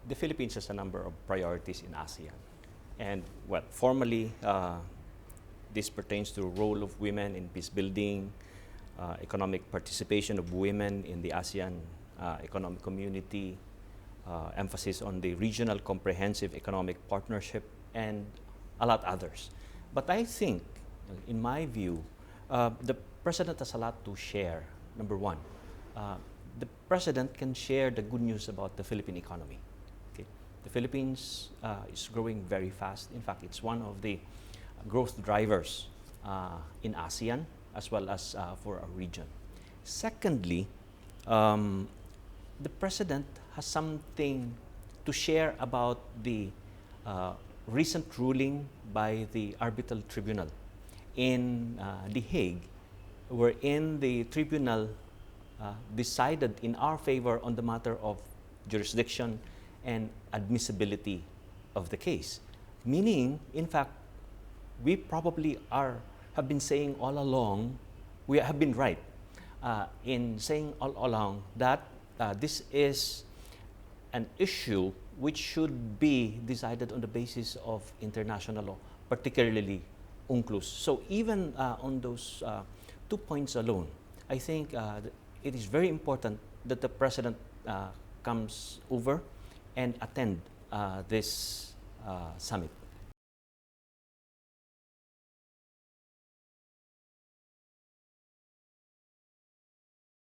the Philippines has a number of priorities in ASEAN. And well, formally, this pertains to the role of women in peace building, economic participation of women in the ASEAN economic community, emphasis on the regional comprehensive economic partnership, and a lot others. But I think, in my view, the President has a lot to share. Number one, the President can share the good news about the Philippine economy. Okay? The Philippines is growing very fast. In fact, it's one of the growth drivers in ASEAN as well as for our region. Secondly, the President has something to share about the recent ruling by the Arbitral Tribunal in The Hague, wherein the tribunal decided in our favor on the matter of jurisdiction and admissibility of the case. Meaning, in fact, we probably have been saying all along, we have been right in saying all along that this is an issue which should be decided on the basis of international law, particularly UNCLOS. So even on those 2 points alone, I think it is very important that the President comes over and attend this summit.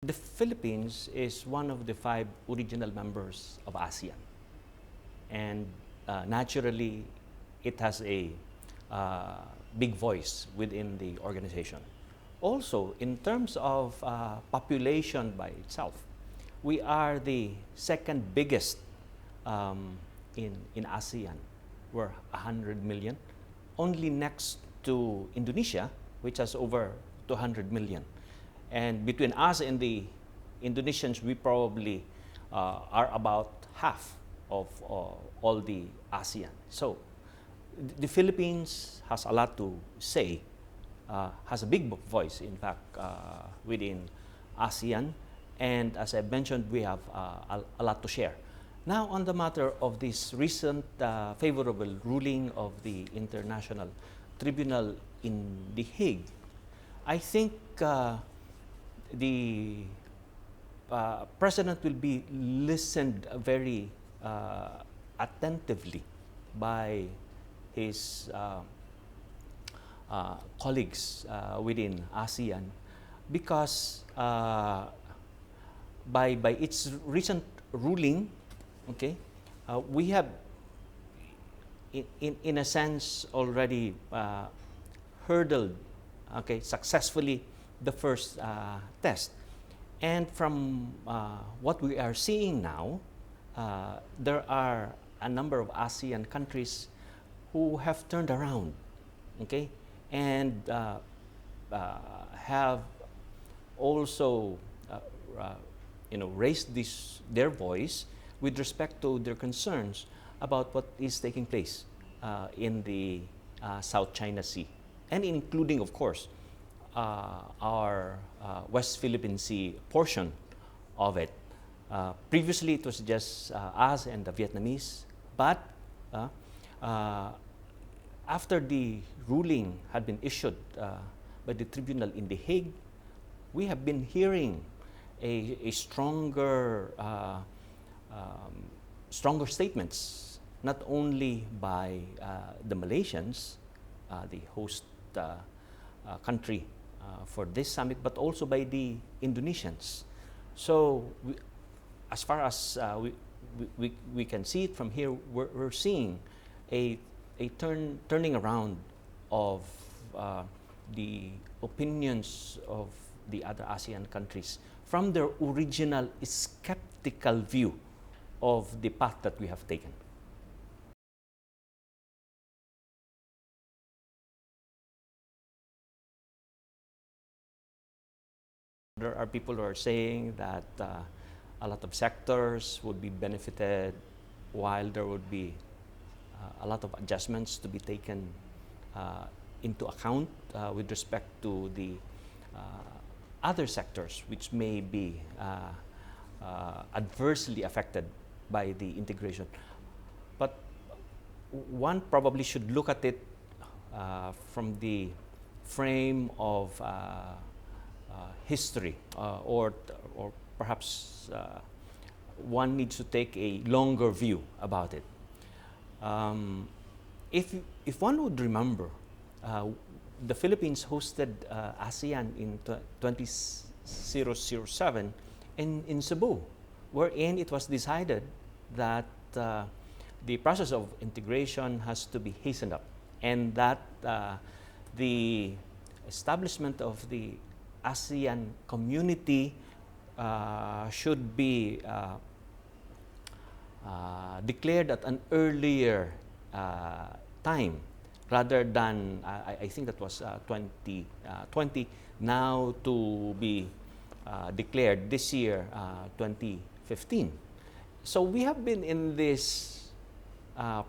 The Philippines is one of the 5 original members of ASEAN. And naturally, it has a big voice within the organization. Also, in terms of population by itself, we are the second biggest in ASEAN. We're 100 million, only next to Indonesia, which has over 200 million. And between us and the Indonesians, we probably are about half of all the ASEAN. So the Philippines has a lot to say, has a big voice, in fact, within ASEAN. And as I mentioned, we have a lot to share. Now, on the matter of this recent favorable ruling of the International Tribunal in The Hague, I think the President will be listened very attentively by his colleagues within ASEAN, because by its recent ruling, okay, we have in a sense already hurdled, okay, successfully the first test. And from what we are seeing now, there are a number of ASEAN countries who have turned around, okay, and have also raised their voice with respect to their concerns about what is taking place in the South China Sea, and including, of course, our West Philippine Sea portion of it. Previously, it was just us and the Vietnamese, but after the ruling had been issued by the tribunal in The Hague, we have been hearing a stronger statements, not only by the Malaysians, the host country for this summit, but also by the Indonesians. So as far as we can see it from here, we're seeing a turning around of the opinions of the other ASEAN countries from their original skeptical view of the path that we have taken. There are people who are saying that a lot of sectors would be benefited, while there would be a lot of adjustments to be taken into account with respect to the other sectors which may be adversely affected by the integration. But one probably should look at it from the frame of history, or perhaps one needs to take a longer view about it. If one would remember, the Philippines hosted ASEAN in 2007 in Cebu, wherein it was decided that the process of integration has to be hastened up, and that the establishment of the ASEAN community should be declared at an earlier time, rather than, I think that was 2020, now to be declared this year, 2015. So we have been in this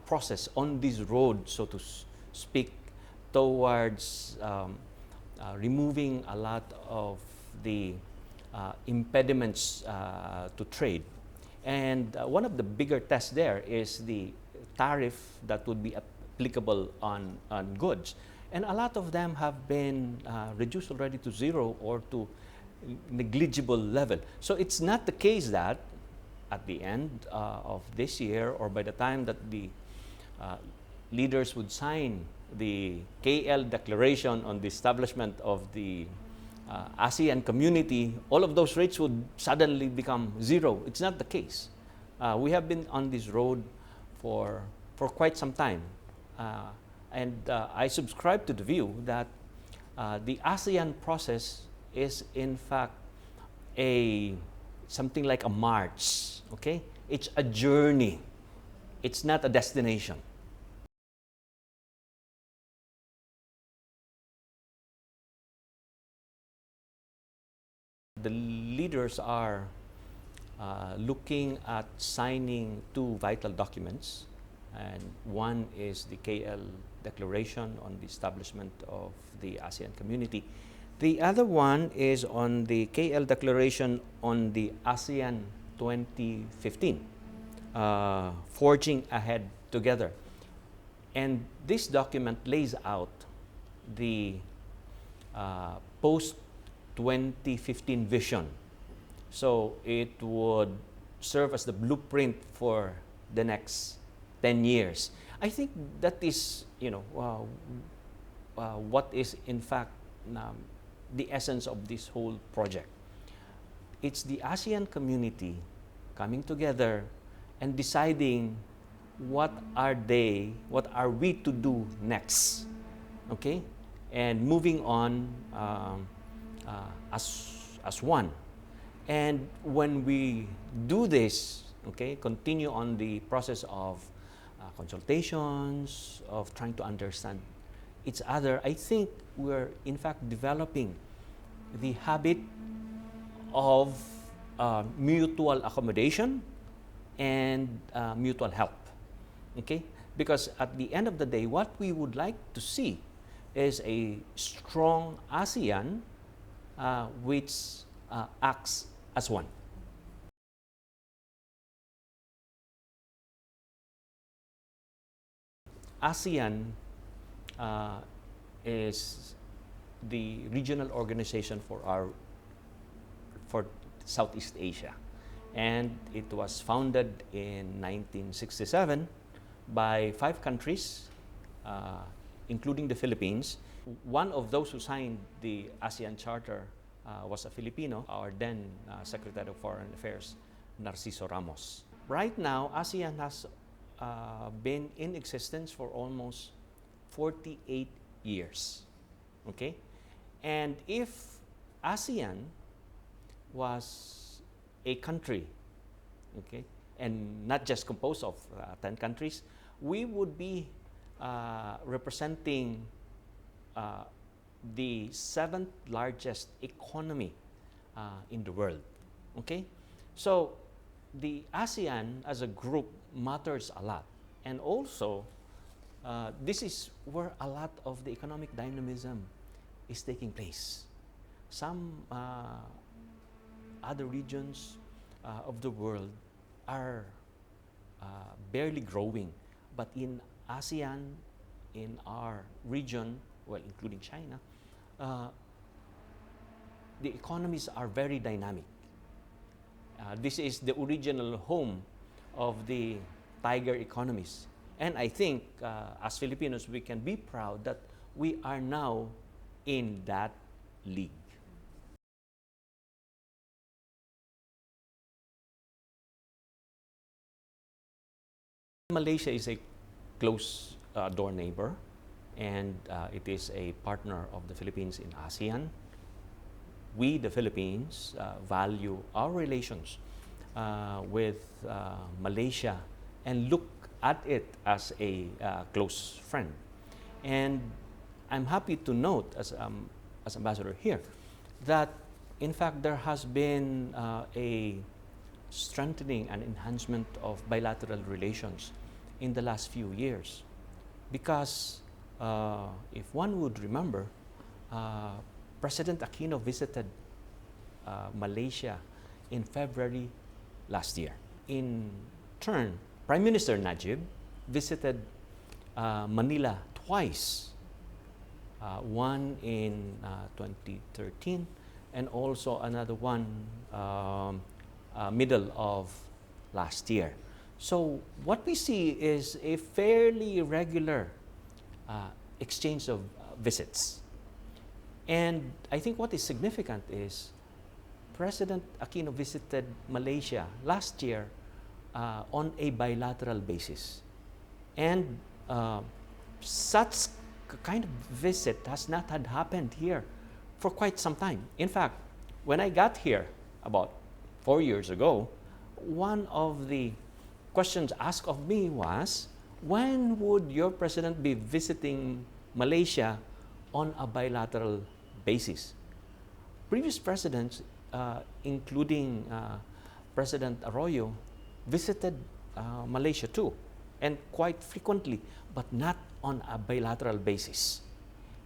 process, on this road, so to speak, towards removing a lot of the impediments to trade. And one of the bigger tests there is the tariff that would be applicable on goods. And a lot of them have been reduced already to zero or to negligible level. So it's not the case that at the end of this year, or by the time that the leaders would sign the KL Declaration on the establishment of the ASEAN community, all of those rates would suddenly become zero. It's not the case. We have been on this road for quite some time. And I subscribe to the view that the ASEAN process is in fact something like a march, okay? It's a journey. It's not a destination. The leaders are looking at signing two vital documents, and one is the KL Declaration on the establishment of the ASEAN community. The other one is on the KL Declaration on the ASEAN 2015, Forging Ahead Together. And this document lays out the post-2015 vision. So it would serve as the blueprint for the next 10 years. I think that is, what is in fact the essence of this whole project. It's the ASEAN community coming together and deciding what are we to do next, okay? And moving on as one. And when we do this, okay, continue on the process of consultations, of trying to understand each other, I think we're in fact developing the habit of mutual accommodation and mutual help, okay? Because at the end of the day, what we would like to see is a strong ASEAN which acts as one. ASEAN is the regional organization for Southeast Asia, and it was founded in 1967 by 5 countries, including the Philippines. One of those who signed the ASEAN Charter was a Filipino, our then Secretary of Foreign Affairs, Narciso Ramos. Right now, ASEAN has been in existence for almost 48 years, okay? And if ASEAN was a country, okay, and not just composed of 10 countries, we would be representing the 7th largest economy in the world, okay? So the ASEAN as a group matters a lot, and also this is where a lot of the economic dynamism is taking place. Some other regions of the world are barely growing. But in ASEAN, in our region, well, including China, the economies are very dynamic. This is the original home of the tiger economies. And I think as Filipinos, we can be proud that we are now in that league. Malaysia is a close door neighbor, and it is a partner of the Philippines in ASEAN. We, the Philippines, value our relations with Malaysia and look at it as a close friend. And I'm happy to note, as ambassador here, that in fact there has been a strengthening and enhancement of bilateral relations in the last few years. Because if one would remember, President Aquino visited Malaysia in February last year. In turn, Prime Minister Najib visited Manila twice, one in 2013 and also another one middle of last year. So what we see is a fairly regular exchange of visits. And I think what is significant is President Aquino visited Malaysia last year on a bilateral basis. And such kind of visit has not had happened here for quite some time. In fact, when I got here about 4 years ago, one of the questions asked of me was, when would your president be visiting Malaysia on a bilateral basis? Previous presidents, including President Arroyo, visited Malaysia too, and quite frequently, but not on a bilateral basis.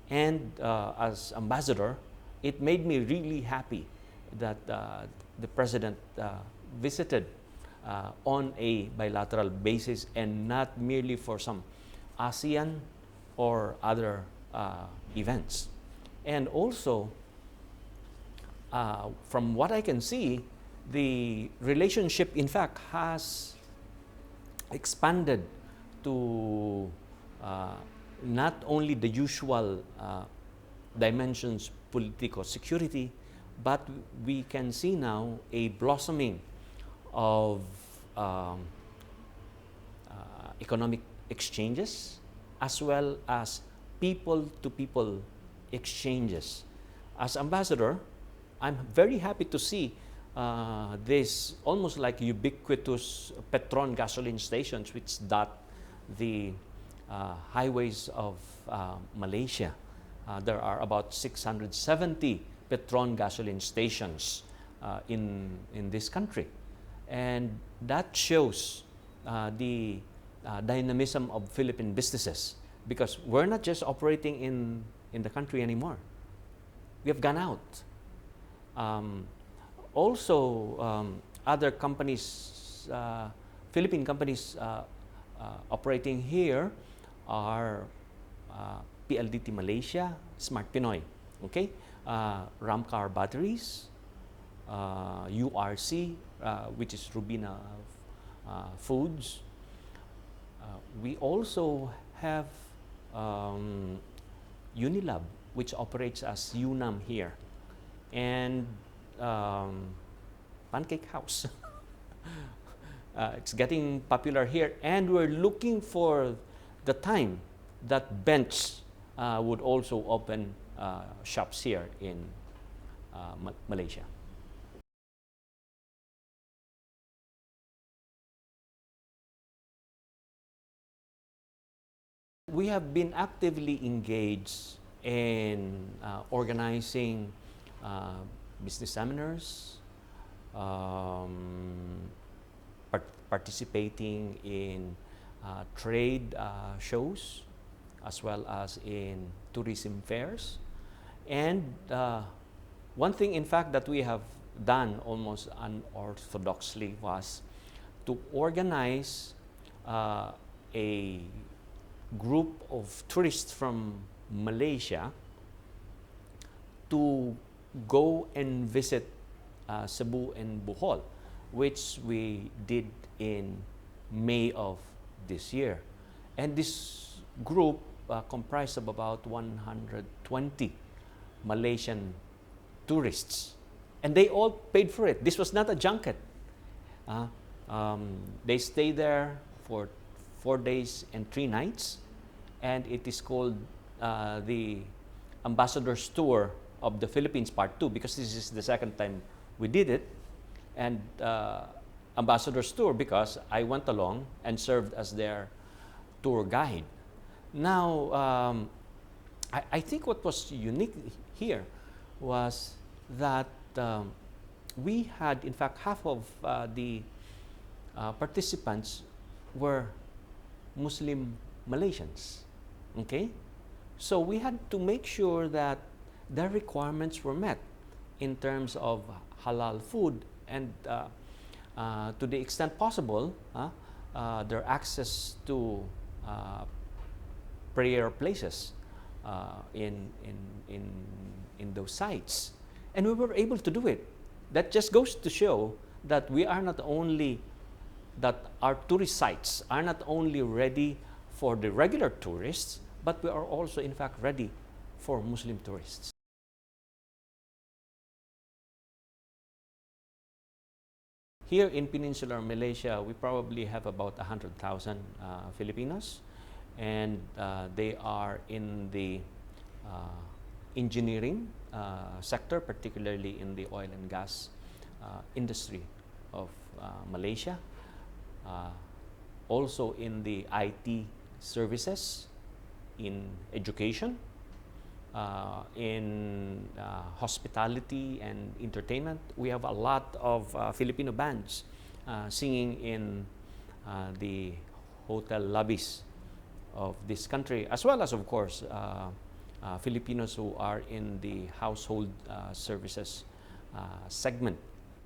And as ambassador, it made me really happy that the president visited on a bilateral basis and not merely for some ASEAN or other events. And also, from what I can see, the relationship in fact has expanded to not only the usual dimensions, political security, but we can see now a blossoming of economic exchanges as well as people-to-people exchanges. As ambassador, I'm very happy to see this almost like ubiquitous Petron gasoline stations which dot the highways of Malaysia. There are about 670 Petron gasoline stations in this country. And that shows the dynamism of Philippine businesses, because we're not just operating in the country anymore. We have gone out. Also, other companies, Philippine companies operating here are PLDT Malaysia, Smart Pinoy, okay? Ramcar Batteries, URC, which is Rubina Foods. We also have Unilab, which operates as UNAM here, and Pancake House. It's getting popular here, and we're looking for the time that Bench would also open shops here in Malaysia. We have been actively engaged in organizing business seminars, participating in trade shows, as well as in tourism fairs. And one thing, in fact, that we have done almost unorthodoxly was to organize a group of tourists from Malaysia to go and visit Cebu and Bohol, which we did in May of this year. And this group comprised of about 120 Malaysian tourists. And they all paid for it. This was not a junket. They stayed there for 4 days and 3 nights. And it is called the Ambassador's Tour of the Philippines Part 2, because this is the second time we did it. And Ambassador's Tour because I went along and served as their tour guide. Now, I think what was unique here was that we had, in fact, half of the participants were Muslim Malaysians. Okay? So we had to make sure that their requirements were met in terms of halal food and to the extent possible, their access to prayer places in those sites. And we were able to do it. That just goes to show that we are not only, that our tourist sites are not only ready for the regular tourists, but we are also in fact ready for Muslim tourists. Here in Peninsular Malaysia, we probably have about 100,000 Filipinos, and they are in the engineering sector, particularly in the oil and gas industry of Malaysia, also in the IT services, in education, in hospitality and entertainment. We have a lot of Filipino bands singing in the hotel lobbies of this country, as well as, of course, Filipinos who are in the household services segment.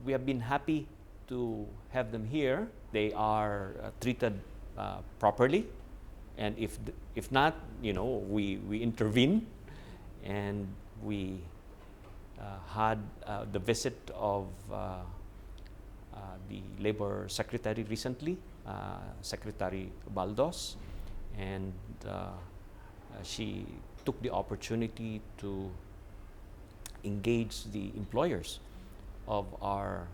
We have been happy to have them here. They are treated properly, and if not, we intervene. And we had the visit of the Labor Secretary recently, Secretary Baldos, and she took the opportunity to engage the employers of our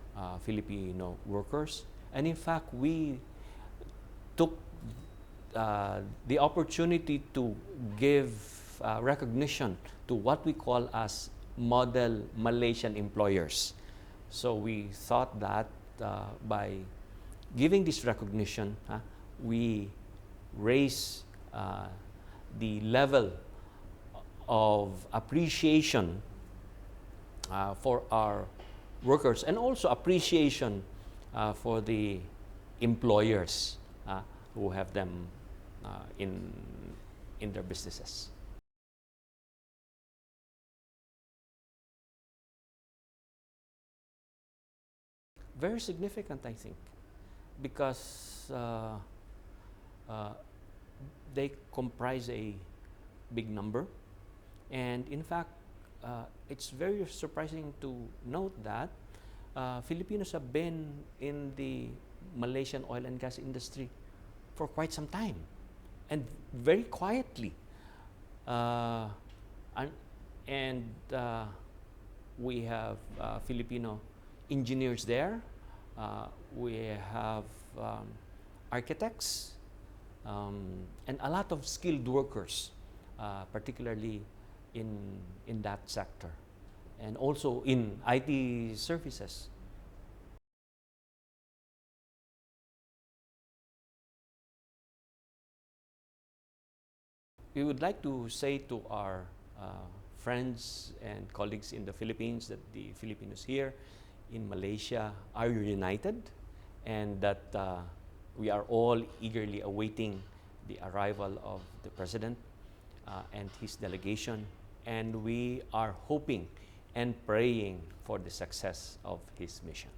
Filipino workers. And in fact, we took the opportunity to give recognition to what we call as model Malaysian employers. So we thought that by giving this recognition, we raise the level of appreciation for our workers, and also appreciation for the employers who have them in their businesses. Very significant, I think, because they comprise a big number. And in fact, it's very surprising to note that Filipinos have been in the Malaysian oil and gas industry for quite some time, and very quietly. We have Filipino engineers there. We have architects and a lot of skilled workers, particularly in that sector, and also in IT services. We would like to say to our friends and colleagues in the Philippines that the Filipinos here in Malaysia are united, and that we are all eagerly awaiting the arrival of the President and his delegation, and we are hoping and praying for the success of his mission.